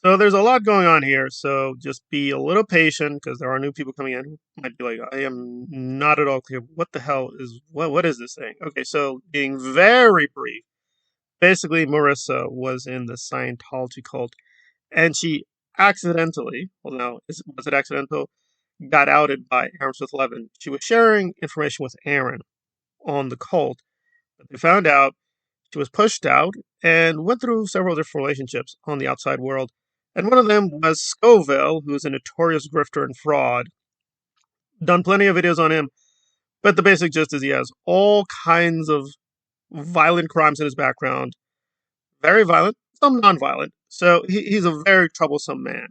So there's a lot going on here, so just be a little patient because there are new people coming in who might be like, I am not at all clear. What the hell is what is this thing? Okay, so being very brief, basically Marissa was in the Scientology cult and she accidentally, well no, was it accidental? Got outed by Aaron Smith-Levin. She was sharing information with Aaron on the cult, but they found out she was pushed out and went through several different relationships on the outside world. And one of them was Scoville, who's a notorious grifter and fraud. Done plenty of videos on him, but the basic gist is he has all kinds of violent crimes in his background. Very violent, some non-violent. So he's a very troublesome man.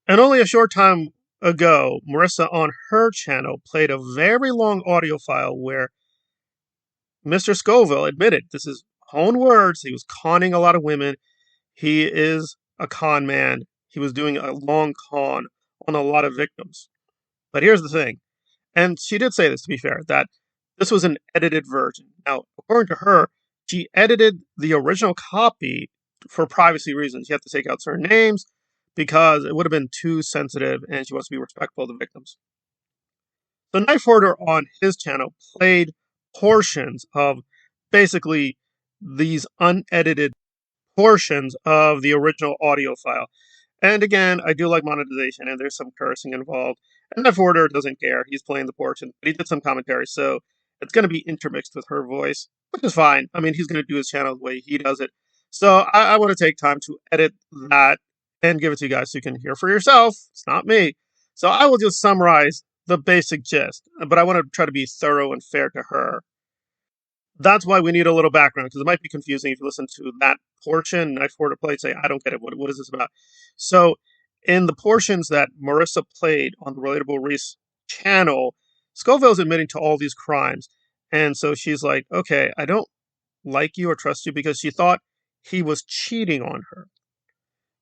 And only a short time ago, Marissa on her channel played a very long audio file where Mr. Scoville admitted, this is own words, he was conning a lot of women. He is a con man. He was doing a long con on a lot of victims. But here's the thing, and she did say this to be fair, that this was an edited version. Now, according to her, she edited the original copy for privacy reasons. You have to take out certain names because it would have been too sensitive and she wants to be respectful of the victims. The Knife Hoarder on his channel played portions of basically these unedited portions of the original audio file. And again, I do like monetization and there's some cursing involved. And Knife Hoarder doesn't care. He's playing the portion, but he did some commentary, so it's going to be intermixed with her voice, which is fine. I mean, he's going to do his channel the way he does it. So I want to take time to edit that and give it to you guys so you can hear for yourself. It's not me. So I will just summarize the basic gist, but I want to try to be thorough and fair to her. That's why we need a little background, because it might be confusing if you listen to that portion. Knife Hoarder played, say, I don't get it. What is this about? So, in the portions that Marissa played on the Relatable Reese channel, Scoville's admitting to all these crimes. And so she's like, okay, I don't like you or trust you because she thought he was cheating on her.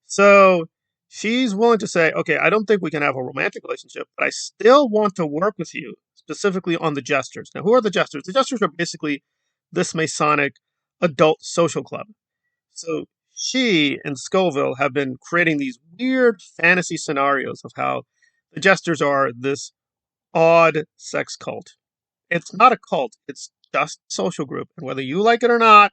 So she's willing to say, okay, I don't think we can have a romantic relationship, but I still want to work with you, specifically on the Jesters. Now, who are the Jesters? The Jesters are basically this Masonic adult social club. So she and Scoville have been creating these weird fantasy scenarios of how the Jesters are this odd sex cult. It's not a cult, it's just a social group. And whether you like it or not,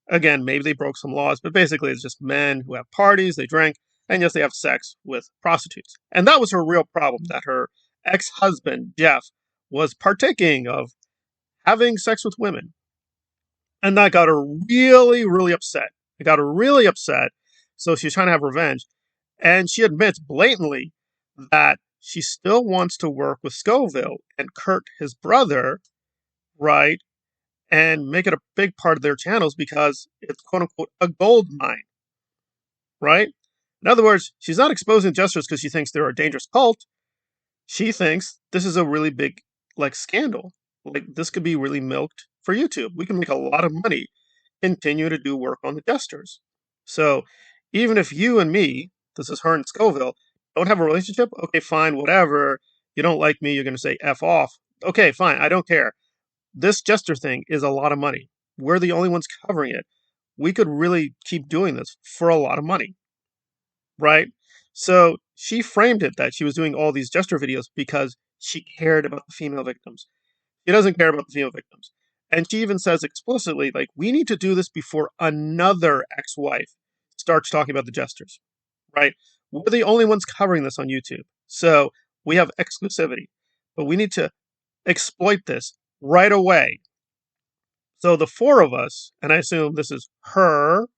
again, maybe they broke some laws, but basically it's just men who have parties, they drink, and yes, they have sex with prostitutes. And that was her real problem, that her ex-husband, Jeff, was partaking of having sex with women. And that got her really, really upset. It got her really upset. So she's trying to have revenge. And she admits blatantly that she still wants to work with Scoville and Kurt, his brother, right? And make it a big part of their channels because it's quote unquote a gold mine, right? In other words, she's not exposing Jesters because she thinks they're a dangerous cult. She thinks this is a really big, like, scandal. Like, this could be really milked for YouTube. We can make a lot of money, continue to do work on the Jesters. So, even if you and me, this is her and Scoville, don't have a relationship, okay, fine, whatever. You don't like me, you're going to say F off. Okay, fine, I don't care. This Jester thing is a lot of money. We're the only ones covering it. We could really keep doing this for a lot of money, right? So she framed it that she was doing all these Jester videos because she cared about the female victims. She doesn't care about the female victims. And she even says explicitly, like, we need to do this before another ex-wife starts talking about the Jesters, right? We're the only ones covering this on YouTube. So we have exclusivity, but we need to exploit this right away. So the four of us, and I assume this is her,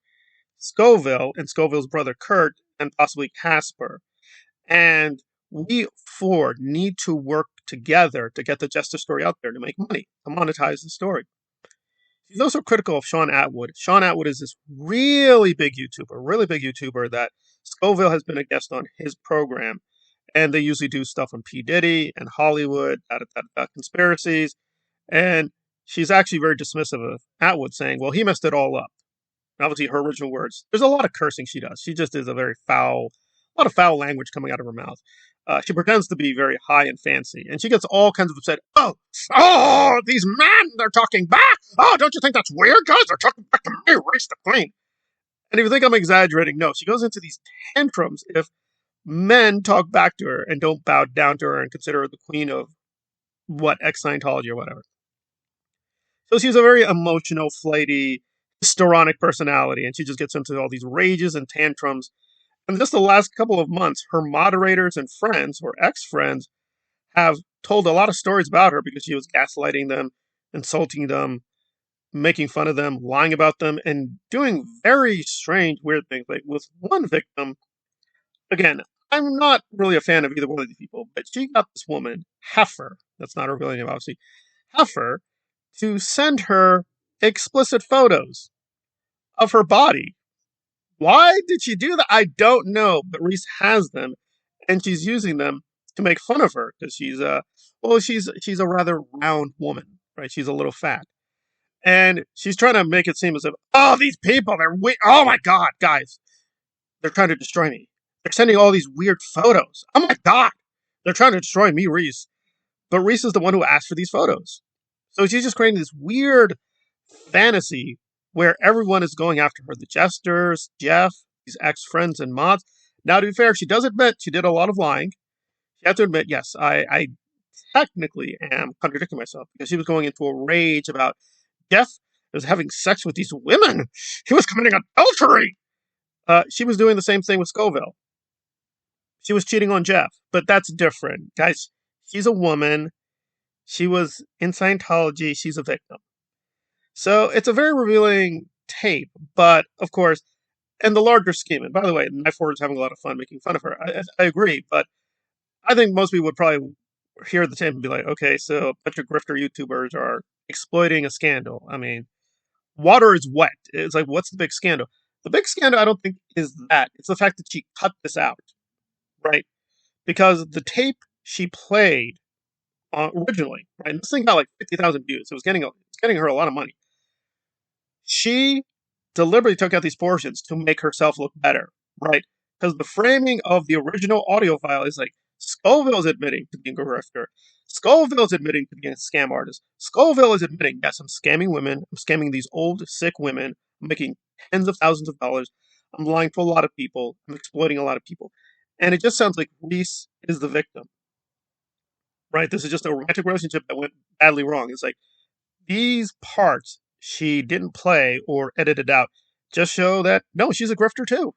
Scoville, and Scoville's brother Kurt, and possibly Casper. And we four need to work together to get the Jester story out there to make money, to monetize the story. She's also critical of Sean Atwood. Sean Atwood is this really big YouTuber that Scoville has been a guest on his program. And they usually do stuff on P. Diddy and Hollywood, conspiracies. And she's actually very dismissive of Atwood, saying, well, he messed it all up. Obviously, her original words. There's a lot of cursing she does. She just is a lot of foul language coming out of her mouth. She pretends to be very high and fancy, and she gets all kinds of upset. Oh, these men, they're talking back. Oh, don't you think that's weird, guys? They're talking back to me, Reese the Queen. And if you think I'm exaggerating, no, she goes into these tantrums if men talk back to her and don't bow down to her and consider her the queen of what, ex-Scientology or whatever. So she's a very emotional, flighty, histrionic personality, and she just gets into all these rages and tantrums. And just the last couple of months, her moderators and friends, or ex-friends, have told a lot of stories about her because she was gaslighting them, insulting them, making fun of them, lying about them, and doing very strange, weird things. Like with one victim, again, I'm not really a fan of either one of these people, but she got this woman, Heifer, that's not her real name, obviously, Heifer, to send her explicit photos of her body. Why did she do that? I don't know, but Reese has them, and she's using them to make fun of her because she's a rather round woman, right? She's a little fat, and she's trying to make it seem as if, oh, these people, oh my god, guys, they're trying to destroy me. They're sending all these weird photos. Oh my god, they're trying to destroy me, Reese. But Reese is the one who asked for these photos, so she's just creating this weird fantasy where everyone is going after her. The jesters, Jeff, these ex-friends and mods. Now, to be fair, she does admit she did a lot of lying. She has to admit, yes, I technically am contradicting myself because she was going into a rage about Jeff was having sex with these women. He was committing adultery. She was doing the same thing with Scoville. She was cheating on Jeff, but that's different. Guys, she's a woman. She was in Scientology. She's a victim. So it's a very revealing tape, but of course, and the larger scheme. And by the way, Knife Hoarder is having a lot of fun making fun of her. I agree, but I think most people would probably hear the tape and be like, okay, so a bunch of grifter YouTubers are exploiting a scandal. I mean, water is wet. It's like, what's the big scandal? The big scandal, I don't think, is that. It's the fact that she cut this out, right? Because the tape she played originally, right? And this thing got like 50,000 views. It was getting her a lot of money. She deliberately took out these portions to make herself look better, right? Because the framing of the original audio file is like Scoville is admitting to being a grifter. Scoville is admitting to being a scam artist. Scoville is admitting, yes, I'm scamming women. I'm scamming these old, sick women. I'm making tens of thousands of dollars. I'm lying to a lot of people. I'm exploiting a lot of people. And it just sounds like Reese is the victim, right? This is just a romantic relationship that went badly wrong. It's like these parts she didn't play or edited out just show that, no, she's a grifter too.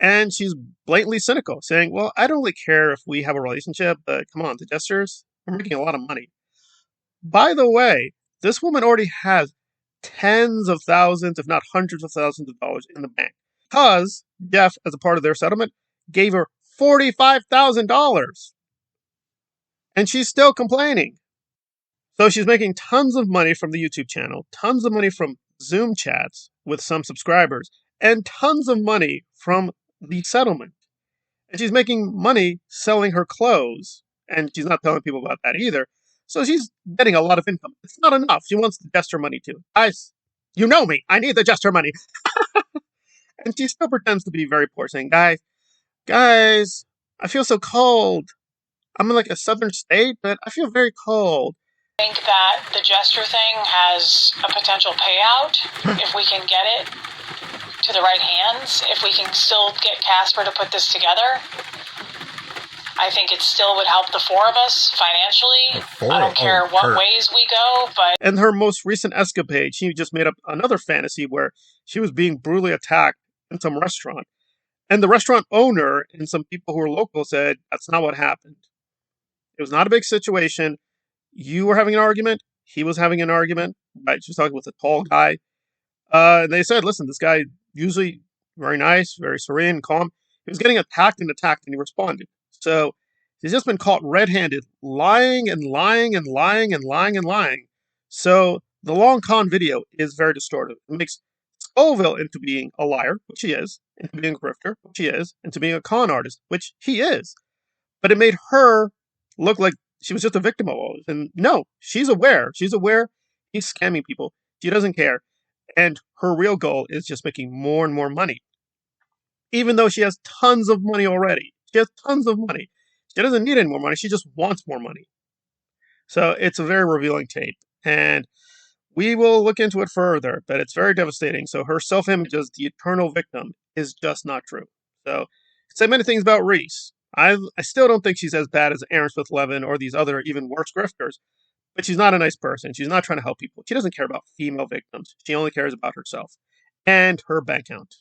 And she's blatantly cynical, saying, well, I don't really care if we have a relationship, but come on, the jesters, we're making a lot of money. By the way, this woman already has tens of thousands, if not hundreds of thousands of dollars in the bank because Jeff, as a part of their settlement, gave her $45,000. And she's still complaining. So she's making tons of money from the YouTube channel, tons of money from Zoom chats with some subscribers, and tons of money from the settlement. And she's making money selling her clothes, and she's not telling people about that either. So she's getting a lot of income. It's not enough. She wants the jester money too. Guys, you know me. I need the jester money. And she still pretends to be very poor, saying, guys, I feel so cold. I'm in like a southern state, but I feel very cold. I think that the jester thing has a potential payout if we can get it to the right hands. If we can still get Casper to put this together, I think it still would help the four of us financially. I don't care what ways we go, but... And her most recent escapade, she just made up another fantasy where she was being brutally attacked in some restaurant. And the restaurant owner and some people who were local said, that's not what happened. It was not a big situation. You were having an argument. He was having an argument. Right? She was talking with a tall guy. And they said, listen, this guy usually very nice, very serene, calm. He was getting attacked, and he responded. So he's just been caught red-handed, lying and lying and lying and lying and lying. So the long con video is very distortive. It makes Scoville into being a liar, which he is, into being a grifter, which he is, into being a con artist, which he is. But it made her look like she was just a victim of all this. And no, she's aware. She's aware he's scamming people. She doesn't care. And her real goal is just making more and more money. Even though she has tons of money already. She has tons of money. She doesn't need any more money. She just wants more money. So it's a very revealing tape. And We will look into it further, but it's very devastating. So her self-image as the eternal victim is just not true. So, say many things about Reese. I still don't think she's as bad as Aaron Smith-Levin or these other even worse grifters, but she's not a nice person. She's not trying to help people. She doesn't care about female victims. She only cares about herself and her bank account.